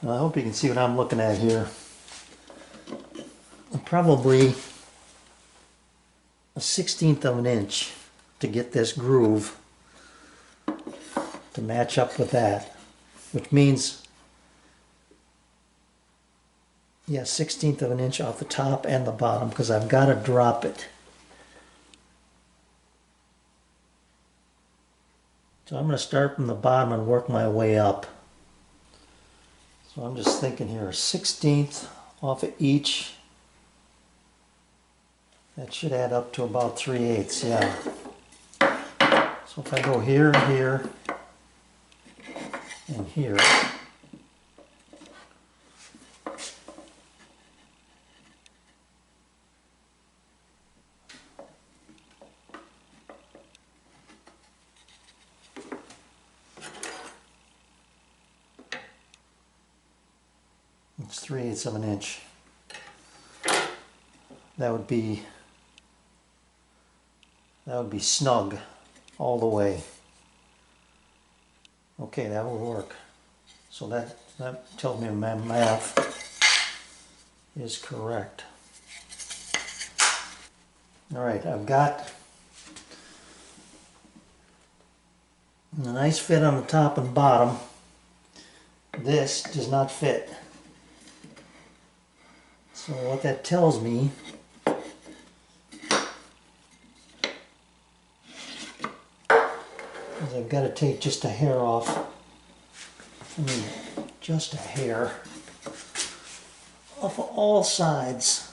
Well, I hope you can see what I'm looking at here. Probably a 1/16 of an inch to get this groove to match up with that, which means, yeah, 1/16 of an inch off the top and the bottom, because I've got to drop it. So I'm going to start from the bottom and work my way up. So I'm just thinking here, a 1/16 off of each. That should add up to about 3/8, yeah. So if I go here, here, and here, it's 3/8 of an inch. That would be snug all the way. Okay, that will work. So that tells me my math is correct. All right, I've got a nice fit on the top and bottom. This does not fit. So what that tells me is I've got to take just a hair off. I mean, just a hair off of all sides.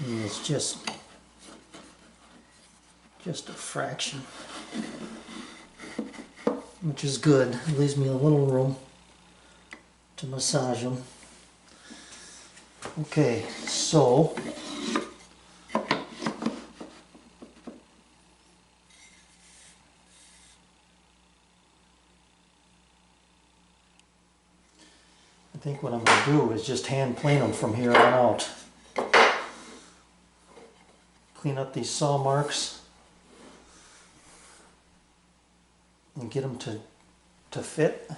And it's just a fraction, which is good. It leaves me a little room to massage them. Okay, so I think what I'm going to do is just hand plane them from here on out. Clean up these saw marks and get them to fit,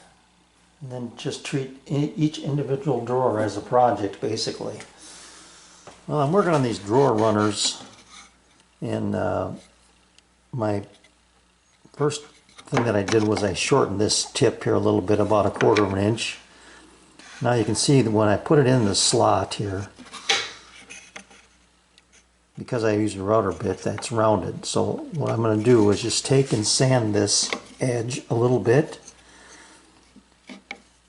and then just treat each individual drawer as a project, basically. Well, I'm working on these drawer runners, and my first thing that I did was I shortened this tip here a little bit, about 1/4 of an inch. Now you can see that when I put it in the slot here, because I used a router bit, that's rounded. So what I'm going to do is just take and sand this edge a little bit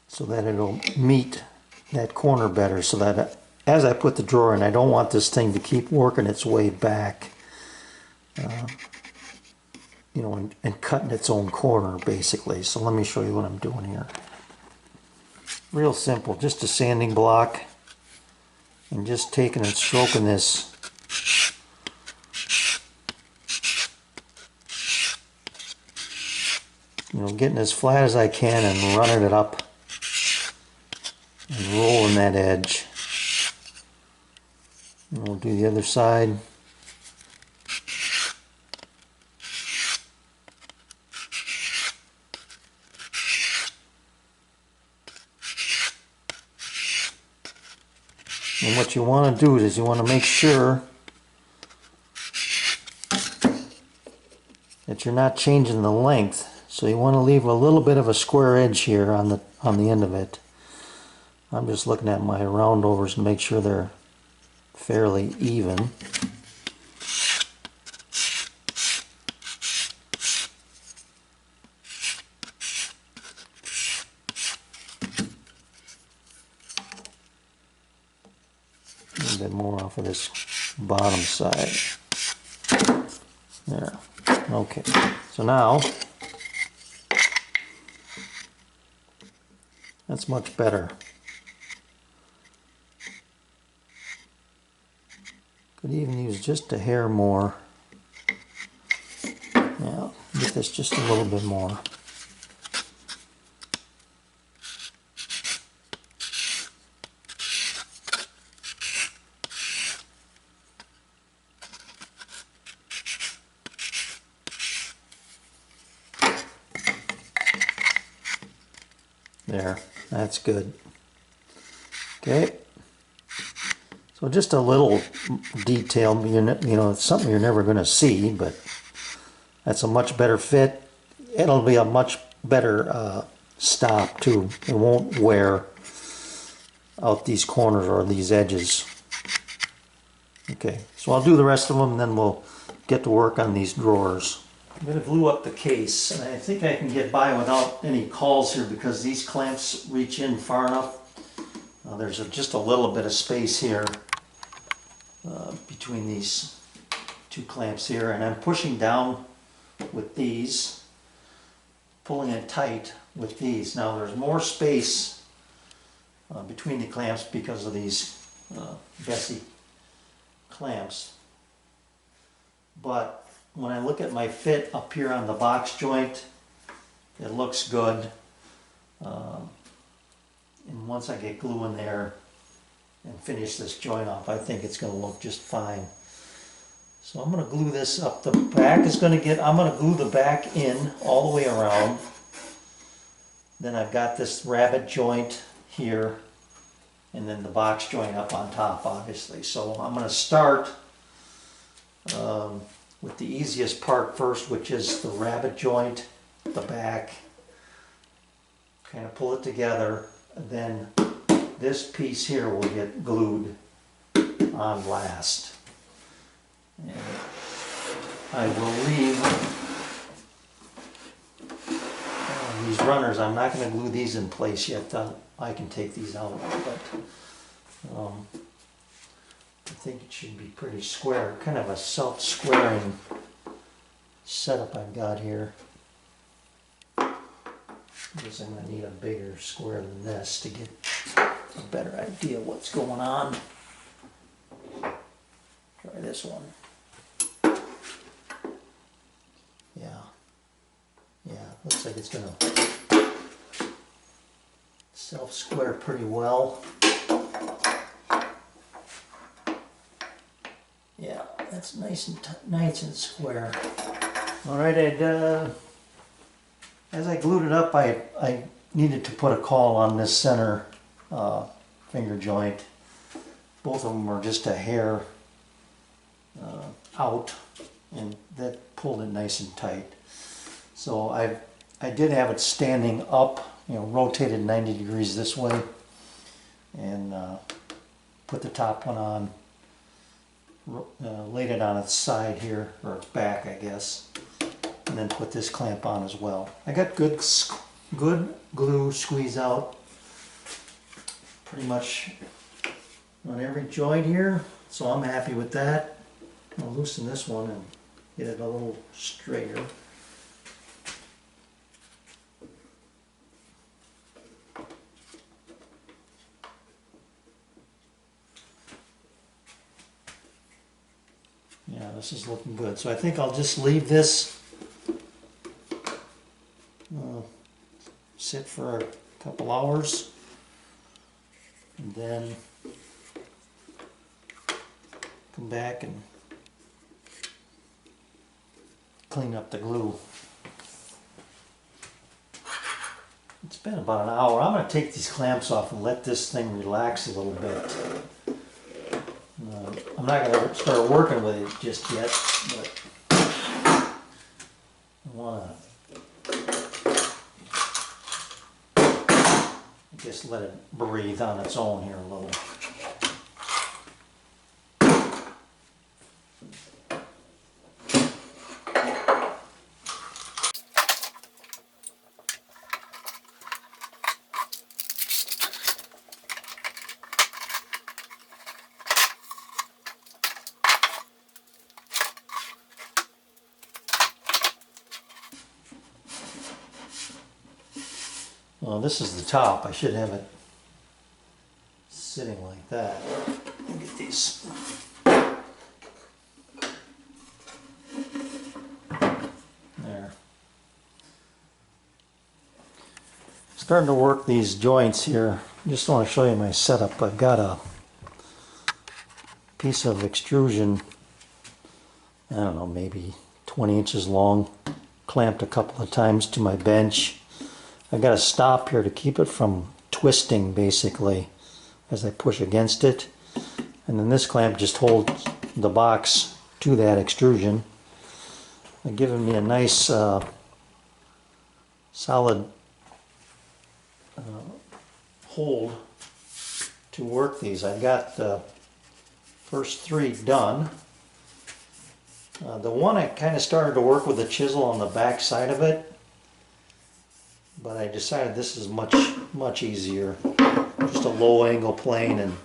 so that it'll meet that corner better, so that as I put the drawer in, I don't want this thing to keep working its way back, you know, and cutting its own corner, basically. So let me show you what I'm doing here. Real simple, just a sanding block, and just taking and stroking this getting as flat as I can and running it up and rolling that edge. And we'll do the other side. And what you want to do is you want to make sure that you're not changing the length. So you want to leave a little bit of a square edge here on the end of it. I'm just looking at my roundovers to make sure they're fairly even. A little bit more off of this bottom side. There. Okay. So now that's much better. Could even use just a hair more. Yeah, get this just a little bit more. There, that's good. Okay. So just a little detail, you know, it's something you're never going to see, but that's a much better fit. It'll be a much better stop too. It won't wear out these corners or these edges. Okay, so I'll do the rest of them and then we'll get to work on these drawers. I'm going to glue up the case, and I think I can get by without any calls here because these clamps reach in far enough. There's just a little bit of space here between these two clamps here, and I'm pushing down with these, pulling it tight with these. Now there's more space between the clamps because of these Bessey clamps, but when I look at my fit up here on the box joint, it looks good. And once I get glue in there and finish this joint off, I think it's going to look just fine. So I'm going to glue this up. The back is going to get, I'm going to glue the back in all the way around. Then I've got this rabbet joint here, and then the box joint up on top, obviously. So I'm going to start with the easiest part first, which is the rabbet joint, the back. Kind of pull it together, and then this piece here will get glued on last. And I will leave these runners. I'm not going to glue these in place yet. I can take these out, but I think it should be pretty square. Kind of a self-squaring setup I've got here. I guess I'm going to need a bigger square than this to get a better idea of what's going on. Try this one. Yeah, looks like it's going to self-square pretty well. Yeah, that's nice and square. All right, as I glued it up, I needed to put a caul on this center finger joint. Both of them are just a hair out, and that pulled it nice and tight. So I did have it standing up, you know, rotated 90 degrees this way, and put the top one on. Laid it on its side here, or its back, I guess, and then put this clamp on as well. I got good glue squeeze out pretty much on every joint here, so I'm happy with that. I'll loosen this one and get it a little straighter. Yeah, this is looking good. So I think I'll just leave this sit for a couple hours, and then come back and clean up the glue. It's been about an hour. I'm going to take these clamps off and let this thing relax a little bit. I'm not going to start working with it just yet, but I want to just let it breathe on its own here a little. Well, this is the top. I should have it sitting like that. Look at these. There. Starting to work these joints here. Just want to show you my setup. I've got a piece of extrusion, I don't know, maybe 20 inches long, clamped a couple of times to my bench. I got to stop here to keep it from twisting basically as I push against it. And then this clamp just holds the box to that extrusion. They're giving me a nice solid hold to work these. I've got the first 3 done. The one I kind of started to work with a chisel on the back side of it, but I decided this is much easier. Just a low angle plane and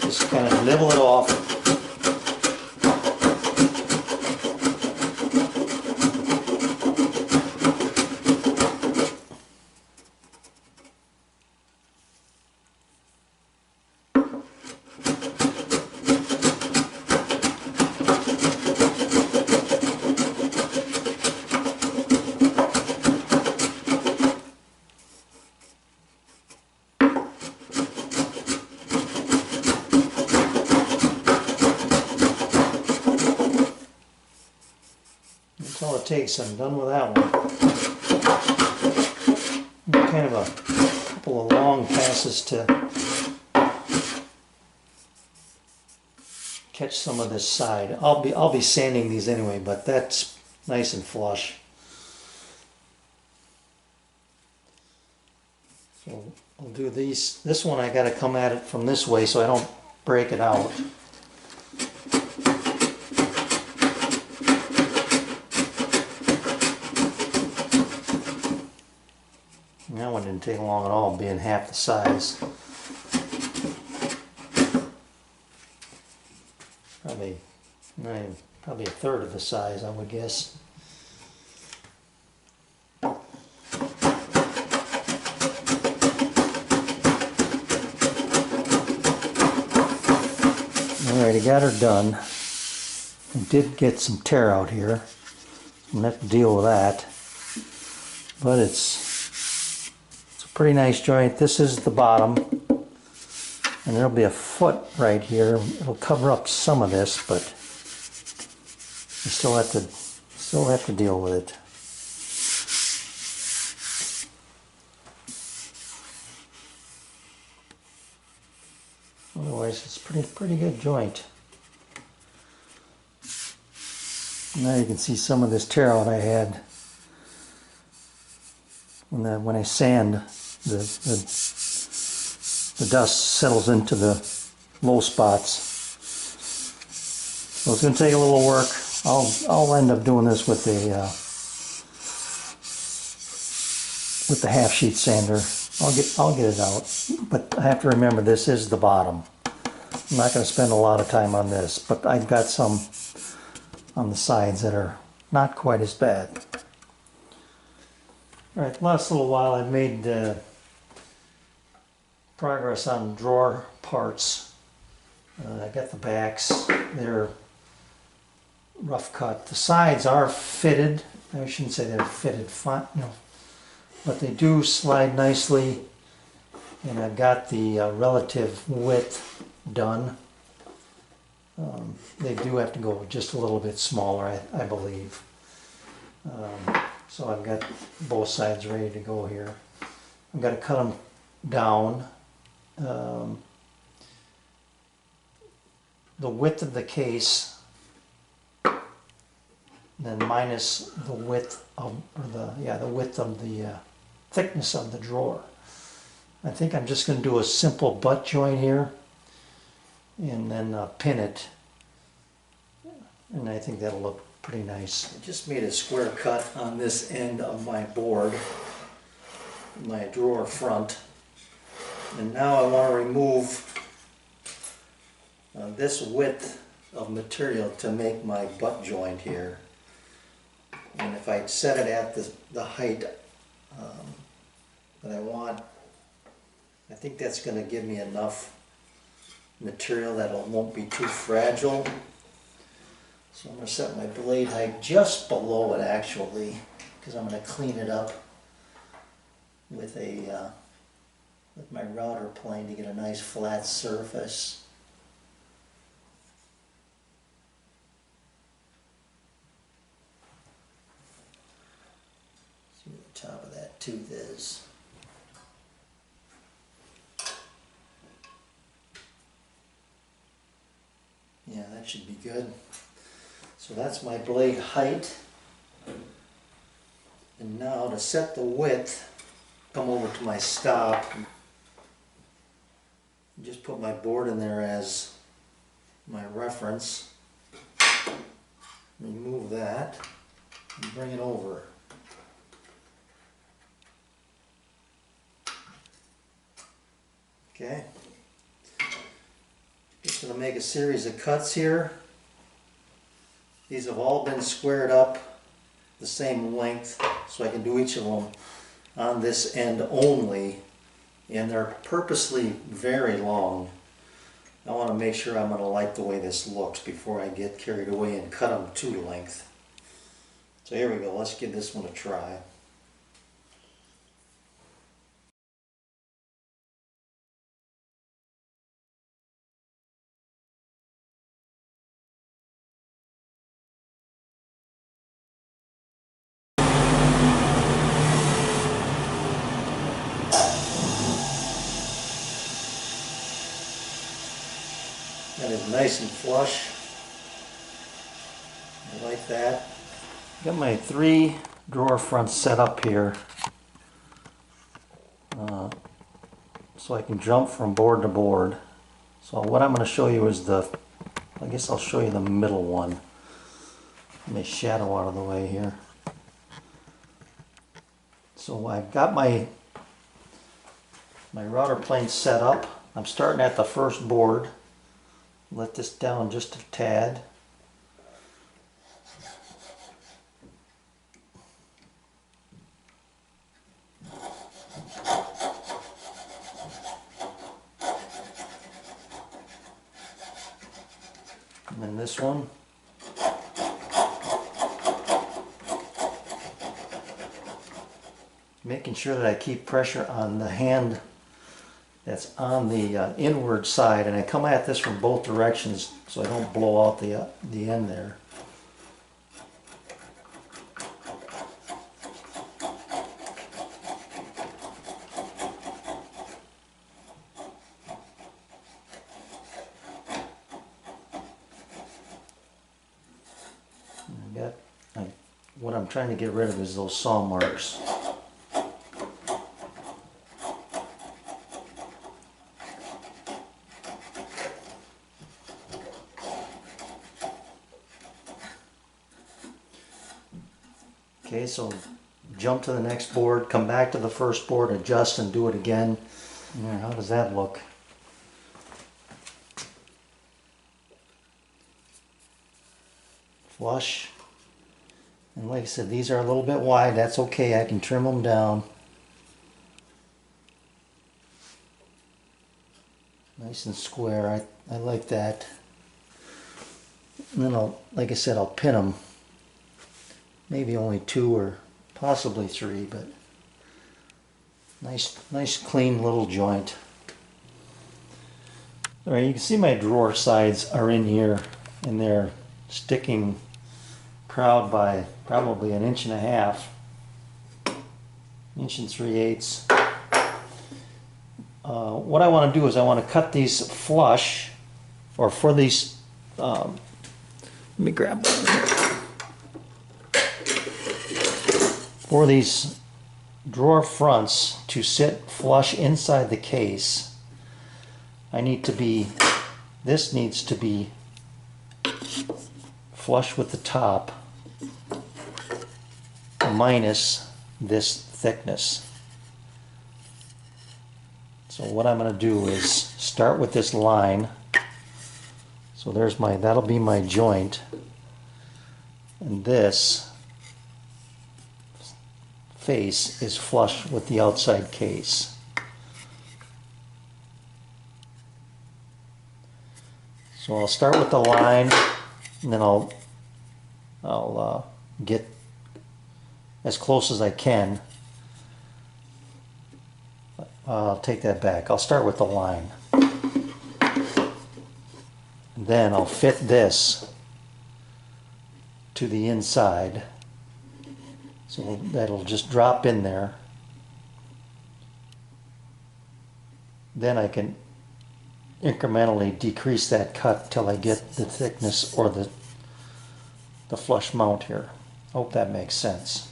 just kind of nibble it off. That's all it takes. I'm done with that one. Kind of a couple of long passes to catch some of this side. I'll be sanding these anyway, but that's nice and flush. So I'll do these. This one I got to come at it from this way so I don't break it out. That one didn't take long at all, being half the size. Probably a third of the size, I would guess. Alright, I got her done. I did get some tear out here. I'm going to have to deal with that. But it's a pretty nice joint. This is the bottom. And there'll be a foot right here. It'll cover up some of this, but you still have to deal with it. Otherwise, it's pretty good joint. Now you can see some of this tear out I had when I sand. The dust settles into the low spots. So it's going to take a little work. I'll end up doing this with the half sheet sander. I'll get it out. But I have to remember this is the bottom. I'm not going to spend a lot of time on this, but I've got some on the sides that are not quite as bad. Alright, last little while I've made progress on drawer parts. I got the backs, they're rough cut. The sides are fitted. I shouldn't say they're fitted fine, no, but they do slide nicely, and I've got the relative width done. They do have to go just a little bit smaller, I believe. So I've got both sides ready to go here. I've got to cut them down. The width of the case, then minus the width of, the width of the thickness of the drawer. I think I'm just going to do a simple butt joint here, and then pin it, and I think that'll look pretty nice. I just made a square cut on this end of my board, my drawer front, and now I want to remove this width of material to make my butt joint here. And if I set it at the height that I want, I think that's going to give me enough material that it won't be too fragile. So I'm going to set my blade height just below it actually, because I'm going to clean it up with my router plane to get a nice flat surface. See the top of tooth is. Yeah, that should be good. So that's my blade height. And now to set the width, come over to my stop. Just put my board in there as my reference. Remove that and bring it over. Okay. Just going to make a series of cuts here. These have all been squared up the same length, so I can do each of them on this end only, and they're purposely very long. I want to make sure I'm going to like the way this looks before I get carried away and cut them to length. So here we go, let's give this one a try. That is nice and flush. I like that. Got my 3 drawer fronts set up here so I can jump from board to board. So what I'm going to show you is I guess I'll show you the middle one. Let me shadow out of the way here. So I've got my router plane set up. I'm starting at the first board. Let this down just a tad. And then this one. Making sure that I keep pressure on the hand that's on the inward side, and I come at this from both directions so I don't blow out the end there. What I'm trying to get rid of is those saw marks. Okay, so jump to the next board, come back to the first board, adjust and do it again. Yeah, how does that look? Flush. And like I said, these are a little bit wide. That's okay. I can trim them down. Nice and square. I like that. And then like I said, I'll pin them. Maybe only 2 or possibly 3, but nice clean little joint. All right, you can see my drawer sides are in here, and they're sticking proud by probably 1.5 inches, 1 3/8. What I want to do is I want to cut these flush, or for these, let me grab one here. For these drawer fronts to sit flush inside the case, this needs to be flush with the top minus this thickness. So what I'm going to do is start with this line. So that'll be my joint, and this face is flush with the outside case. So I'll start with the line, and then I'll get as close as I can. I'll take that back. I'll start with the line. And then I'll fit this to the inside. So that'll just drop in there. then I can incrementally decrease that cut till I get the thickness or the flush mount here. Hope that makes sense.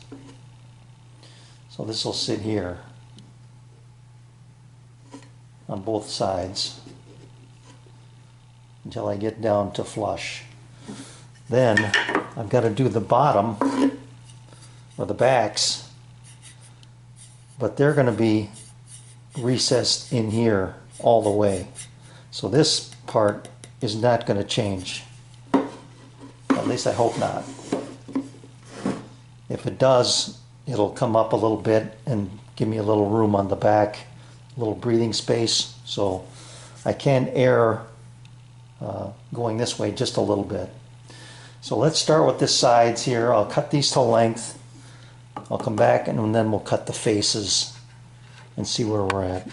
So this will sit here on both sides until I get down to flush. Then I've got to do the bottom or the backs, but they're going to be recessed in here all the way. So this part is not going to change. At least I hope not. If it does, it'll come up a little bit and give me a little room on the back, a little breathing space, so I can air going this way just a little bit. So let's start with the sides here. I'll cut these to length. I'll come back and then we'll cut the faces and see where we're at.